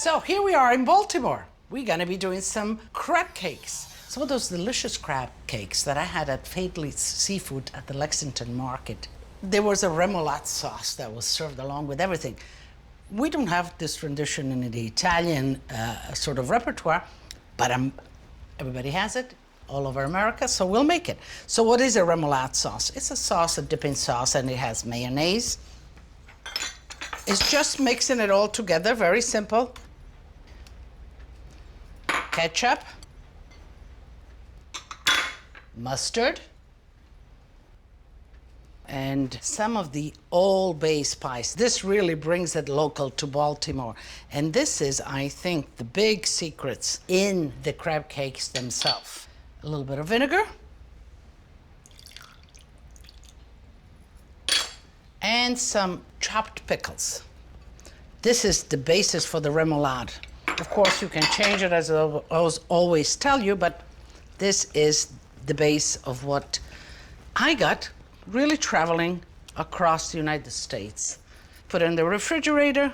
So here we are in Baltimore. We're gonna be doing some crab cakes. Some of those delicious crab cakes that I had at Faidley's Seafood at the Lexington Market. There was a remoulade sauce that was served along with everything. We don't have this tradition in the Italian sort of repertoire, but everybody has it all over America, so we'll make it. So what is a remoulade sauce? It's a sauce, a dipping sauce, and it has mayonnaise. It's just mixing it all together, very simple. Ketchup, mustard, and some of the Old Bay spice. This really brings it local to Baltimore. And this is, I think, the big secrets in the crab cakes themselves. A little bit of vinegar. And some chopped pickles. This is the basis for the remoulade. Of course, you can change it, as I always tell you, but this is the base of what I got really traveling across the United States. Put it in the refrigerator,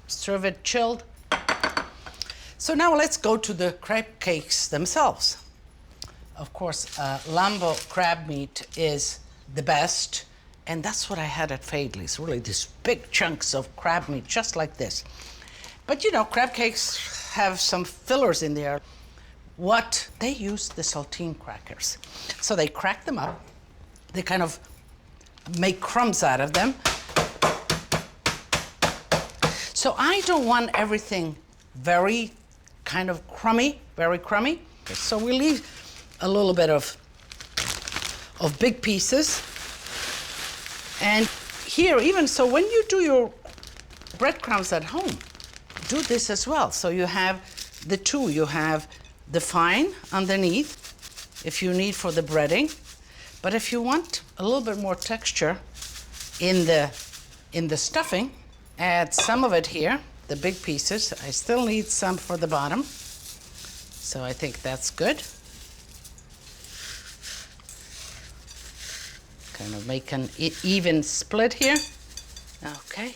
serve it chilled. So now let's go to the crab cakes themselves. Of course, Lambo crab meat is the best, and that's what I had at Faidley's, really these big chunks of crab meat, just like this. But you know, crab cakes have some fillers in there. What they use the saltine crackers. So they crack them up, they kind of make crumbs out of them. So I don't want everything very kind of crummy, very crummy. So we leave a little bit of big pieces. And here, even so, when you do your breadcrumbs at home, do this as well. So you have the two. You have the fine underneath, if you need for the breading. But if you want a little bit more texture in the stuffing, add some of it here, the big pieces. I still need some for the bottom. So I think that's good. Kind of make an even split here. Okay.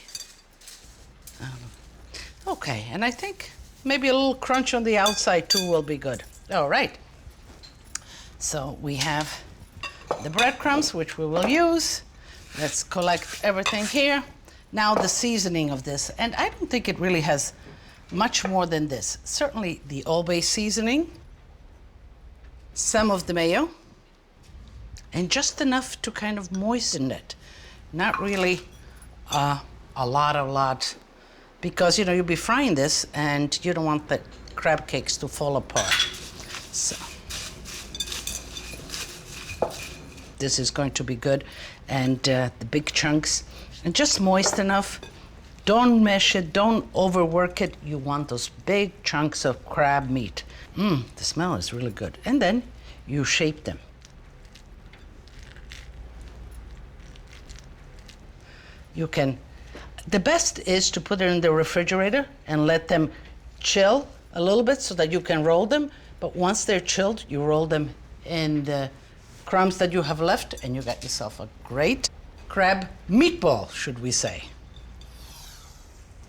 Okay, and I think maybe a little crunch on the outside too will be good. All right. So we have the breadcrumbs, which we will use. Let's collect everything here. Now the seasoning of this, and I don't think it really has much more than this. Certainly the Old Bay seasoning, some of the mayo, and just enough to kind of moisten it. Not really a lot, because you know you'll be frying this and you don't want the crab cakes to fall apart. So this is going to be good, and the big chunks, and just moist enough. Don't mash it, don't overwork it. You want those big chunks of crab meat. The smell is really good. And then you shape them. You can, the best is to put it in the refrigerator and let them chill a little bit so that you can roll them. But once they're chilled, you roll them in the crumbs that you have left, and you got yourself a great crab meatball, should we say.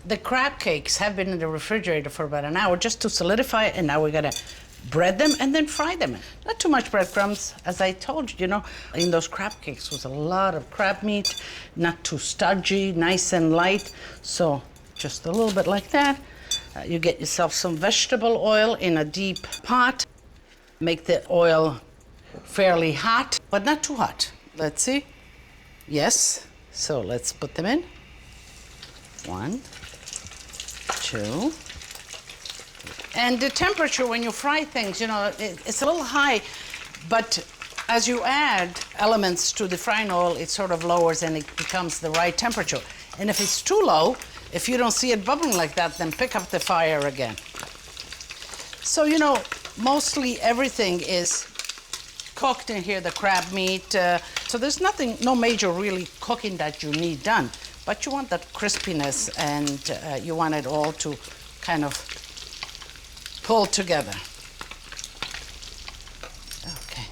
The crab cakes have been in the refrigerator for about an hour just to solidify, and now we're gonna bread them and then fry them. Not too much breadcrumbs. As I told you, in those crab cakes was a lot of crab meat, not too stodgy, nice and light. So just a little bit like that. You get yourself some vegetable oil in a deep pot. Make the oil fairly hot, but not too hot. Let's see. Yes. So let's put them in. 1, 2. And the temperature when you fry things, it's a little high, but as you add elements to the frying oil, it sort of lowers and it becomes the right temperature. And if it's too low, if you don't see it bubbling like that, then pick up the fire again. So, mostly everything is cooked in here, the crab meat. So there's no major really cooking that you need done, but you want that crispiness, and you want it all to kind of pull together. Okay.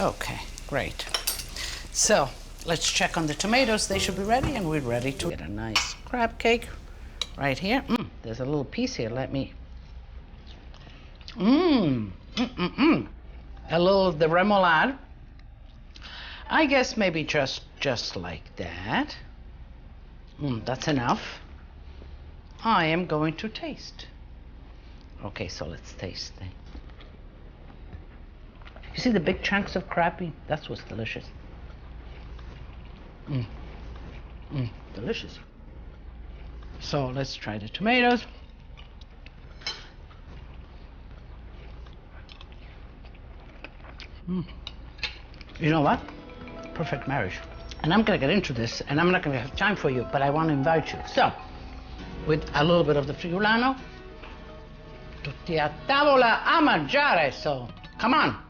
Okay, great. So let's check on the tomatoes. They should be ready, and we're ready to get a nice crab cake right here. There's a little piece here. Let me. A little of the remoulade. I guess maybe just like that. That's enough. I am going to taste. Okay, so let's taste it. You see the big chunks of crab? That's what's delicious. Delicious. So let's try the tomatoes. You know what? Perfect marriage. And I'm gonna get into this, and I'm not gonna have time for you, but I want to invite you. So, with a little bit of the friulano, tutti a tavola a mangiare. So, come on.